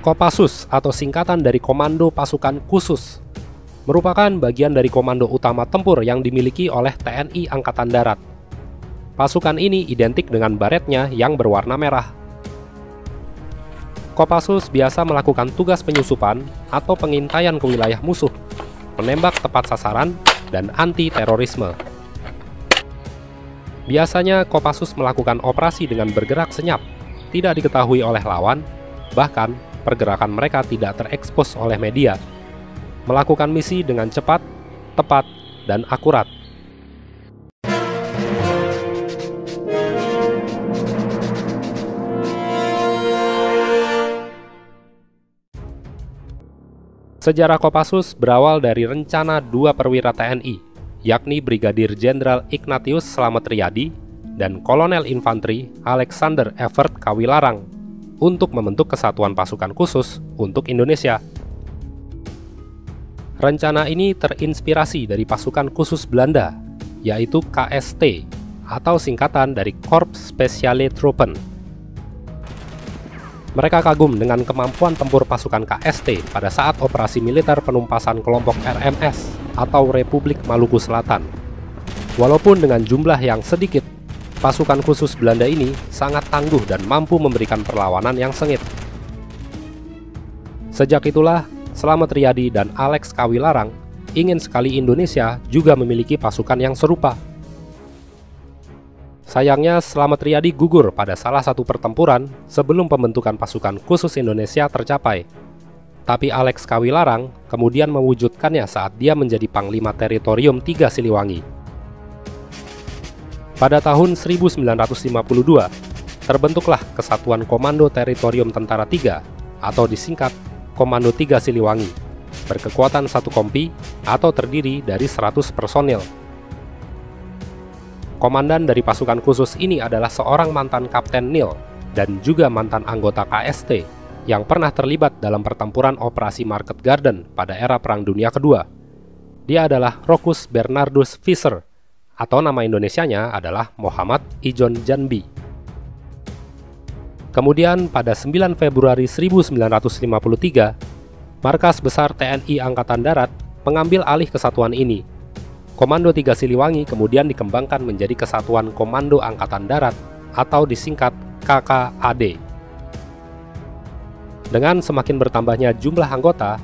Kopassus atau singkatan dari Komando Pasukan Khusus merupakan bagian dari komando utama tempur yang dimiliki oleh TNI Angkatan Darat. Pasukan ini identik dengan baretnya yang berwarna merah. Kopassus biasa melakukan tugas penyusupan atau pengintaian ke wilayah musuh, menembak tepat sasaran, dan anti-terorisme. Biasanya Kopassus melakukan operasi dengan bergerak senyap, tidak diketahui oleh lawan, bahkan pergerakan mereka tidak terekspos oleh media. Melakukan misi dengan cepat, tepat, dan akurat. Sejarah Kopassus berawal dari rencana dua perwira TNI, yakni Brigadir Jenderal Ignatius Slamet Riyadi dan Kolonel Infanteri Alexander Evert Kawilarang untuk membentuk kesatuan pasukan khusus untuk Indonesia. Rencana ini terinspirasi dari pasukan khusus Belanda, yaitu KST atau singkatan dari Korps Speciale Troepen. Mereka kagum dengan kemampuan tempur pasukan KST pada saat operasi militer penumpasan kelompok RMS atau Republik Maluku Selatan. Walaupun dengan jumlah yang sedikit, pasukan khusus Belanda ini sangat tangguh dan mampu memberikan perlawanan yang sengit. Sejak itulah, Slamet Riyadi dan Alex Kawilarang ingin sekali Indonesia juga memiliki pasukan yang serupa. Sayangnya, Slamet Riyadi gugur pada salah satu pertempuran sebelum pembentukan pasukan khusus Indonesia tercapai. Tapi Alex Kawilarang kemudian mewujudkannya saat dia menjadi Panglima Teritorium 3 Siliwangi. Pada tahun 1952, terbentuklah Kesatuan Komando Teritorium Tentara 3 atau disingkat Komando 3 Siliwangi, berkekuatan 1 kompi atau terdiri dari 100 personil. Komandan dari pasukan khusus ini adalah seorang mantan Kapten Nil dan juga mantan anggota KST yang pernah terlibat dalam pertempuran Operasi Market Garden pada era Perang Dunia Kedua. Dia adalah Rochus Bernardus Visser, atau nama Indonesianya adalah Muhammad Ijon Janbi. Kemudian pada 9 Februari 1953, Markas Besar TNI Angkatan Darat mengambil alih kesatuan ini. Komando 3 Siliwangi kemudian dikembangkan menjadi Kesatuan Komando Angkatan Darat atau disingkat KKAD. Dengan semakin bertambahnya jumlah anggota,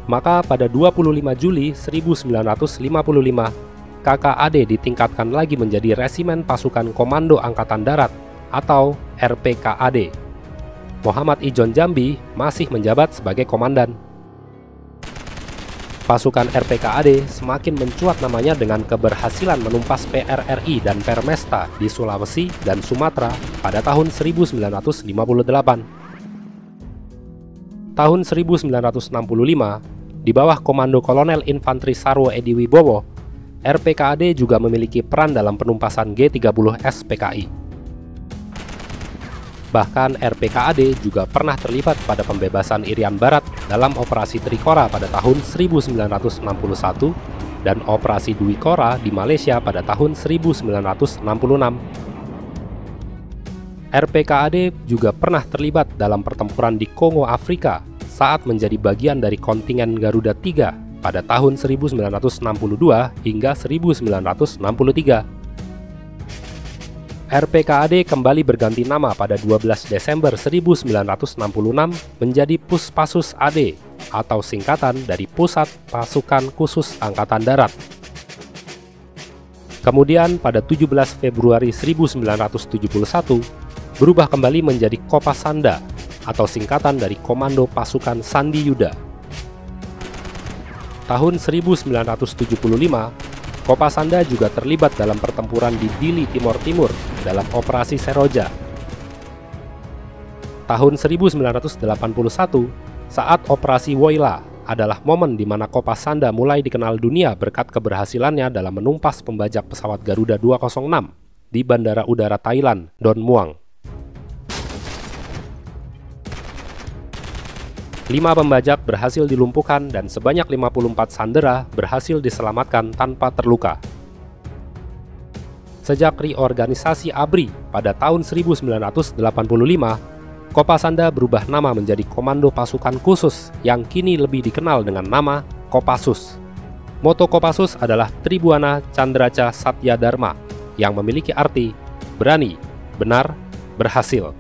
maka pada 25 Juli 1955, KKAD ditingkatkan lagi menjadi Resimen Pasukan Komando Angkatan Darat atau RPKAD. Muhammad Ijon Jambi masih menjabat sebagai komandan. Pasukan RPKAD semakin mencuat namanya dengan keberhasilan menumpas PRRI dan Permesta di Sulawesi dan Sumatera pada tahun 1958. Tahun 1965, di bawah komando Kolonel Infanteri Sarwo Edi Wibowo, RPKAD juga memiliki peran dalam penumpasan G30S PKI. Bahkan RPKAD juga pernah terlibat pada pembebasan Irian Barat dalam Operasi Trikora pada tahun 1961 dan Operasi Dwi Kora di Malaysia pada tahun 1966. RPKAD juga pernah terlibat dalam pertempuran di Kongo, Afrika saat menjadi bagian dari kontingen Garuda 3 pada tahun 1962 hingga 1963. RPKAD kembali berganti nama pada 12 Desember 1966 menjadi Puspassus AD atau singkatan dari Pusat Pasukan Khusus Angkatan Darat. Kemudian pada 17 Februari 1971 berubah kembali menjadi Kopasanda atau singkatan dari Komando Pasukan Sandi Yuda. Tahun 1975, Kopasanda juga terlibat dalam pertempuran di Dili, Timor Timur dalam Operasi Seroja. Tahun 1981, saat Operasi Woila adalah momen di mana Kopasanda mulai dikenal dunia berkat keberhasilannya dalam menumpas pembajak pesawat Garuda 206 di Bandara Udara Thailand, Don Muang. 5 pembajak berhasil dilumpuhkan dan sebanyak 54 sandera berhasil diselamatkan tanpa terluka. Sejak reorganisasi ABRI pada tahun 1985, Kopasanda berubah nama menjadi Komando Pasukan Khusus yang kini lebih dikenal dengan nama Kopassus. Moto Kopassus adalah Tribuana Candraca Satya Dharma yang memiliki arti berani, benar, berhasil.